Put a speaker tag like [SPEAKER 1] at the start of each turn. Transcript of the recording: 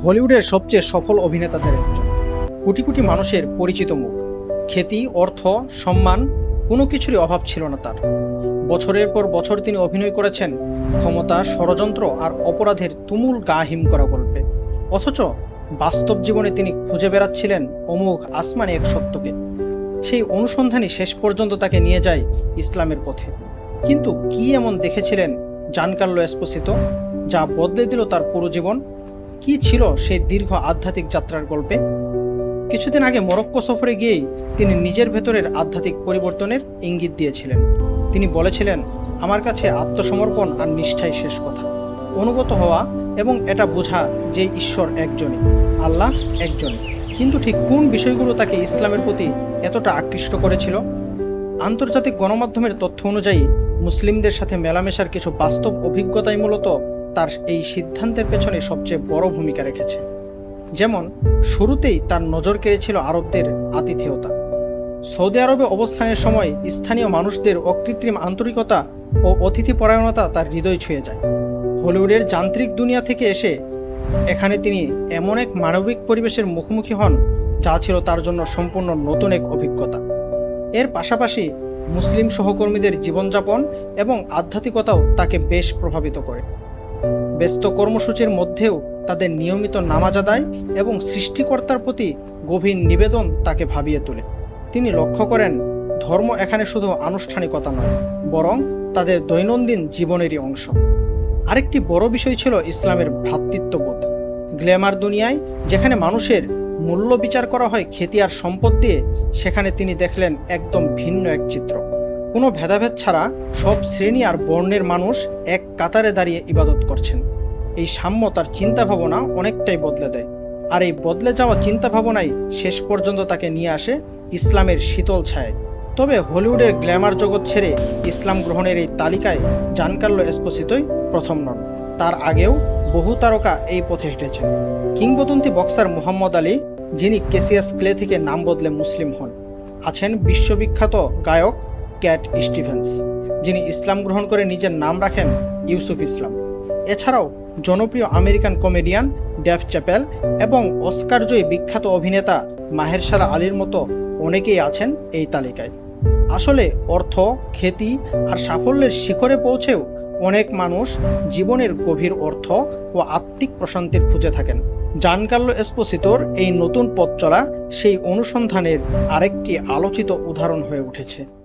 [SPEAKER 1] হলিউডের সবচেয়ে সফল অভিনেতাদের একজন, কোটি কোটি মানুষের পরিচিত মুখ। খ্যাতি, অর্থ, সম্মান কোনো কিছুরই অভাব ছিল না তার। বছরের পর বছর তিনি অভিনয় করেছেন ক্ষমতা, ষড়যন্ত্র আর অপরাধের তুমুল গা হিম করা গল্পে। অথচ বাস্তব জীবনে তিনি খুঁজে বেড়াচ্ছিলেন অমোঘ আসমানি এক সত্যকে। সেই অনুসন্ধানই শেষ পর্যন্ত তাকে নিয়ে যায় ইসলামের পথে। কিন্তু কি এমন দেখেছিলেন জানকার্লো এসপোসিতো যা বদলে দিল তার পুরো জীবন? কি ছিল সেই দীর্ঘ আধ্যাত্মিক যাত্রার গল্পে? কিছুদিন আগে মরক্কো সফরে গিয়েই তিনি নিজের ভেতরের আধ্যাত্মিক পরিবর্তনের ইঙ্গিত দিয়েছিলেন। তিনি বলেছিলেন, আমার কাছে আত্মসমর্পণ আর নিষ্ঠাই শেষ কথা। অনুগত হওয়া এবং এটা বোঝা যে ঈশ্বর একজনই, আল্লাহ একজনই। কিন্তু ঠিক কোন বিষয়গুলো তাকে ইসলামের প্রতি এতটা আকৃষ্ট করেছিল? আন্তর্জাতিক গণমাধ্যমের তথ্য অনুযায়ী মুসলিমদের সাথে মেলামেশার কিছু বাস্তব অভিজ্ঞতাই মূলত তার এই সিদ্ধান্তের পেছনে সবচেয়ে বড় ভূমিকা রেখেছে। যেমন, শুরুতেই তার নজর কেড়েছিল আরবদের আতিথেয়তা। সৌদি আরবে অবস্থানের সময় স্থানীয় মানুষদের অকৃত্রিম আন্তরিকতা ও অতিথিপরায়ণতা তার হৃদয় ছুঁয়ে যায়। হলিউডের যান্ত্রিক দুনিয়া থেকে এসে এখানে তিনি এমন এক মানবিক পরিবেশের মুখোমুখি হন যা ছিল তার জন্য সম্পূর্ণ নতুন এক অভিজ্ঞতা। এর পাশাপাশি মুসলিম সহকর্মীদের জীবনযাপন এবং আধ্যাত্মিকতাও তাকে বেশ প্রভাবিত করে। ব্যস্ত কর্মসূচির মধ্যেও তাদের নিয়মিত নামাজ আদায় এবং সৃষ্টিকর্তার প্রতি গভীর নিবেদন তাকে ভাবিয়ে তোলে। তিনি লক্ষ্য করেন, ধর্ম এখানে শুধু আনুষ্ঠানিকতা নয়, বরং তাদের দৈনন্দিন জীবনেরই অংশ। আরেকটি বড় বিষয় ছিল ইসলামের ভ্রাতৃত্ববোধ। গ্ল্যামার দুনিয়ায় যেখানে মানুষের মূল্য বিচার করা হয় খ্যাতি আর সম্পদ দিয়ে, সেখানে তিনি দেখলেন একদম ভিন্ন এক চিত্র। কোনো ভেদাভেদ ছাড়া সব শ্রেণী আর বর্ণের মানুষ এক কাতারে দাঁড়িয়ে ইবাদত করছেন। এই সাম্য তার চিন্তাভাবনা অনেকটাই বদলে দেয়। আর এই বদলে যাওয়া চিন্তাভাবনাই শেষ পর্যন্ত তাকে নিয়ে আসে ইসলামের শীতল ছায়ায়। তবে হলিউডের গ্ল্যামার জগৎ ছেড়ে ইসলাম গ্রহণের এই তালিকায় জানকার্লো এসপোসিতোই প্রথম নন। তার আগেও বহু তারকা এই পথে হেঁটেছেন। কিংবদন্তি বক্সার মুহাম্মদ আলী, যিনি ক্যাসিয়াস ক্লে থেকে নাম বদলে মুসলিম হন। আছেন বিশ্ববিখ্যাত গায়ক ক্যাট স্টিভেন্স, যিনি ইসলাম গ্রহণ করে নিজের নাম রাখেন ইউসুফ ইসলাম। এছাড়াও জনপ্রিয় আমেরিকান কমেডিয়ান ডেভ চ্যাপেল এবং অস্কারজয়ী বিখ্যাত অভিনেতা মাহেরশালা আলীর মতো অনেকেই আছেন এই তালিকায়। আসলে অর্থ, খ্যাতি আর সাফল্যের শিখরে পৌঁছেও অনেক মানুষ জীবনের গভীর অর্থ ও আত্মিক প্রশান্তির খুঁজে থাকেন। জানকার্লো এসপোসিতোর এই নতুন পথ চলা সেই অনুসন্ধানের আরেকটি আলোচিত উদাহরণ হয়ে উঠেছে।